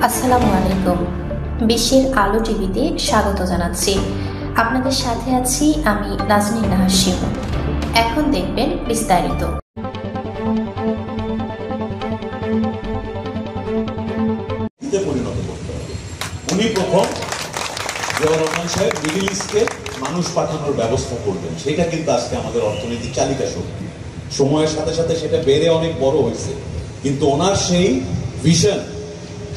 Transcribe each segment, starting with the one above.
আসসালামু আলাইকুম। বিশ্বের আলো টিভিতে স্বাগত জানাচ্ছি। আপনাদের সাথে আছি আমি নাজনীন নাহার শিমু। এখন দেখবেন বিস্তারিত। উনি প্রথম জিয়াউর রহমান সাহেব মিডল ইস্টে মানুষ পাঠানোর ব্যবস্থা করবেন, সেটা কিন্তু আজকে আমাদের অর্থনীতির চালিকা শক্তি। সময়ের সাথে সাথে সেটা বেড়ে অনেক বড় হয়েছে, কিন্তু ওনার সেই ভিশন,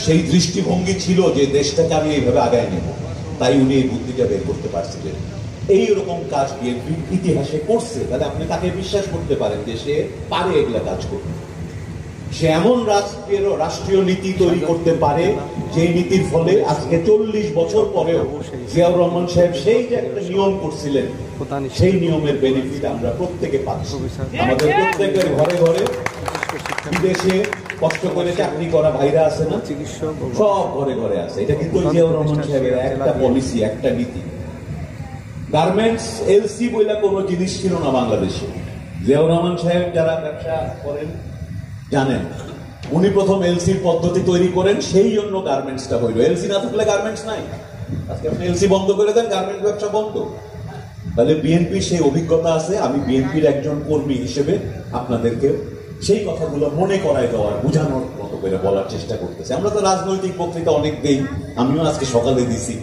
সেই দৃষ্টিভঙ্গি ছিল যে দেশটাকে আমি এইভাবে আগায় নেব, তাই উনি এই বুদ্ধিটা বের করতে পারছিলেন। এইরকম কাজ বিএনপি ইতিহাসে করছে, তাহলে আপনি তাকে বিশ্বাস করতে পারেন যে সে পারে এগুলা কাজ করতে। সে এমন রাষ্ট্রীয় নীতি তৈরি করতে পারে যে নীতির ফলে আজকে 40 বছর পরেও জিয়াউর রহমান সাহেব সেই যে একটা নিয়ম করছিলেন, সেই নিয়মের বেনিফিট আমরা প্রত্যেকে পাচ্ছি। আমাদের প্রত্যেকের ঘরে ঘরে বিদেশে কষ্ট করে চাকরি করা ভাইরা আছে না, সব ঘরে ঘরে আছে। এটা কিন্তু জিয়াউর রহমান সাহেবের একটা পলিসি, একটা নীতি। গার্মেন্টস এলসি বইলা কোনো জিনিস ছিল না বাংলাদেশে। জিয়াউর রহমান সাহেব যারা ব্যবসা করেন জানেন, উনি প্রথম এলসির পদ্ধতি তৈরি করেন, সেই জন্য গার্মেন্টসটা হইল। এলসি না থাকলে গার্মেন্টস নাই। আজকে আপনি এলসি বন্ধ করে দেন, গার্মেন্টস ব্যবসা বন্ধ। তাহলে বিএনপির সেই অভিজ্ঞতা আছে। আমি বিএনপির একজন কর্মী হিসেবে আপনাদেরকে সেই কথাগুলো মনে করায় দেওয়ার, বোঝানোর মতো করে বলার চেষ্টা করতেছি। আমরা তো রাজনৈতিক বক্তৃতা অনেক দেই, আমিও আজকে সকালে দিছি।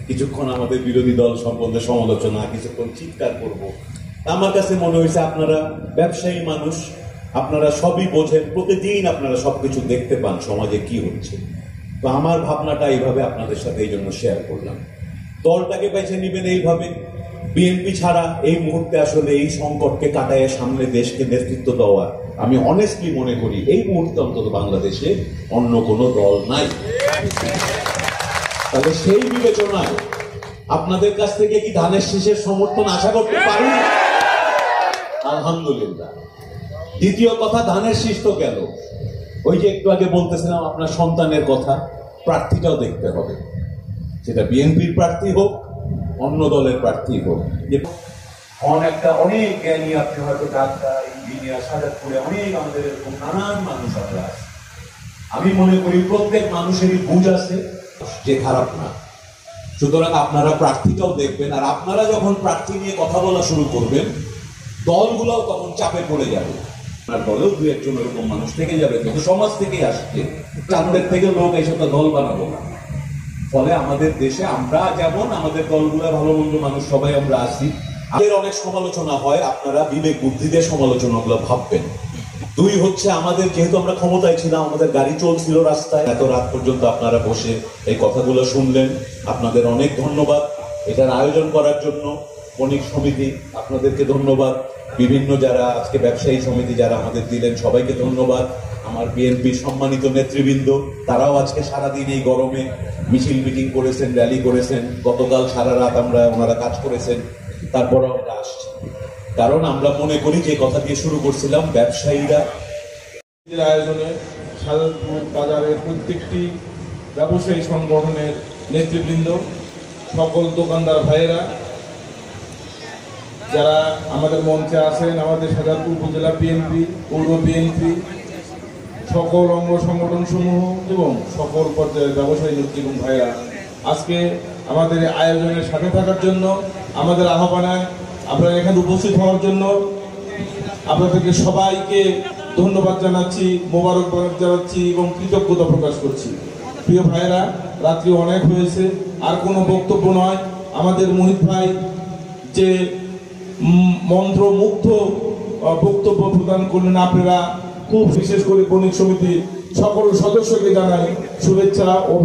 কিছুক্ষণ আমাদের বিরোধী দল সম্বন্ধে সমালোচনা, কিছুক্ষণ চিৎকার করব। আমার কাছে মনে হয়েছে আপনারা ব্যবসায়ী মানুষ, আপনারা সবই বোঝেন, প্রতিদিন আপনারা সবকিছু দেখতে পান সমাজে কি হচ্ছে। তো আমার ভাবনাটা এইভাবে আপনাদের সাথে এই জন্য শেয়ার করলাম। দলটাকে বেছে নিবেন এইভাবে। বিএনপি ছাড়া এই মুহূর্তে আসলে এই সংকটকে কাটায় সামনে দেশকে নেতৃত্ব দেওয়া, আমি অনেস্টলি মনে করি এই মুহূর্তে অন্তত বাংলাদেশে অন্য কোনো দল নাই। তাহলে সেই বিবেচনায় আপনাদের কাছ থেকে কি ধানের শীষের সমর্থন আশা করতে পারি? আলহামদুলিল্লাহ। দ্বিতীয় কথা, ধানের শীষ তো গেল, ওই যে একটু আগে বলতেছিলাম আপনার সন্তানের কথা, প্রার্থীটাও দেখতে হবে। সেটা বিএনপির প্রার্থী হোক, অন্য দলের প্রার্থী হোক। একটা অনেক জ্ঞানী, আপনি হয়তো ডাক্তার, ইঞ্জিনিয়ার, সাজাদপুরে অনেক আমাদের এরকম নানান মানুষ আমরা আছে। আমি মনে করি প্রত্যেক মানুষেরই বুঝ আছে, যে খারাপ না। সুতরাং আপনারা প্রার্থীটাও দেখবেন, আর আপনারা যখন প্রার্থী নিয়ে কথা বলা শুরু করবেন, দলগুলোও তখন চাপে পড়ে যাবে। আপনার দলেও দু একজন এরকম মানুষ থেকে যাবে, যত সমাজ থেকেই আসছে, চাঁদের থেকে লোক এসে তো দল বানাবো না। ফলে আমাদের দেশে আমরা যেমন আমাদের দলগুলো ভালো মন্দ মানুষ সবাই আমরা আসি, আমাদের অনেক সমালোচনা হয়, আপনারা বিবেক বুদ্ধি দিয়ে সমালোচনাগুলো ভাববেন। দুই হচ্ছে, আমাদের যেহেতু আমরা ক্ষমতায় ছিলাম, আমাদের গাড়ি চলছিল রাস্তায়, এত রাত পর্যন্ত আপনারা বসে এই কথাগুলো শুনলেন, আপনাদের অনেক ধন্যবাদ। এটার আয়োজন করার জন্য বণিক সমিতি, আপনাদেরকে ধন্যবাদ। বিভিন্ন যারা আজকে ব্যবসায়ী সমিতি যারা আমাদের দিলেন, সবাইকে ধন্যবাদ। আমার বিএনপির সম্মানিত নেতৃবৃন্দ, তারাও আজকে সারাদিন এই গরমে মিছিল মিটিং করেছেন, র্যালি করেছেন। গতকাল সারা রাত ওনারা কাজ করেছেন, তারপরও আমরা আসছি। কারণ আমরা মনে করি, যে কথা দিয়ে শুরু করছিলাম, ব্যবসায়ীরা আয়োজনে সাজাদপুর বাজারের প্রত্যেকটি ব্যবসায়ী সংগঠনের নেতৃবৃন্দ, সকল দোকানদার ভাইয়েরা যারা আমাদের মঞ্চে আছেন, আমাদের সাজাদপুর উপজেলা বিএনপি, পৌর বিএনপি, সকল অঙ্গ সংগঠন সমূহ এবং সকল পর্যায়ের ব্যবসায়ী নেতৃবৃন্দ ভাইয়েরা, আজকে আমাদের আয়োজনের সাথে থাকার জন্য, আমাদের আহ্বানে আপনারা এখানে উপস্থিত হওয়ার জন্য আপনাদেরকে সবাইকে ধন্যবাদ জানাচ্ছি, মোবারকবাদ জানাচ্ছি এবং কৃতজ্ঞতা প্রকাশ করছি। প্রিয় ভাইয়েরা, রাত্রি অনেক হয়েছে, আর কোনো বক্তব্য নয়। আমাদের মোহিত ভাই যে মন্ত্রমুগ্ধ বক্তব্য প্রদান করলেন, আপনারা খুব বিশেষ করে বণিক সমিতির সকল সদস্যকে জানাই শুভেচ্ছা ও